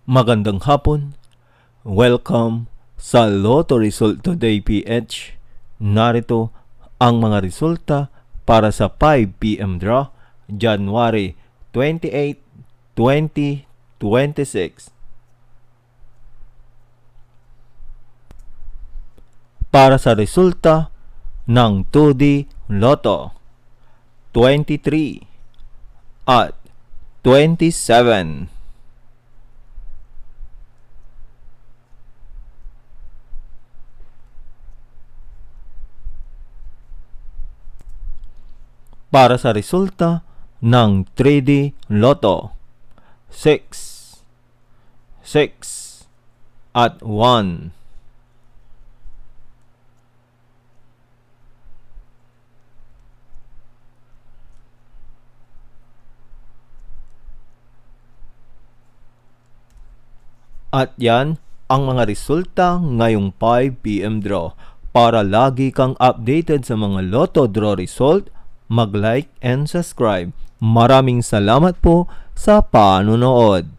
Magandang hapon. Welcome sa Lotto Result Today PH. Narito ang mga resulta para sa 5 PM draw, January 28, 2026. Para sa resulta ng 2D Lotto, 23 at 27. Para sa resulta ng 3D Lotto, 6, 6 at 1. At yan ang mga resulta ngayong 5 PM draw. Para lagi kang updated sa mga Lotto draw result, mag-like and subscribe. Maraming salamat po sa panonood.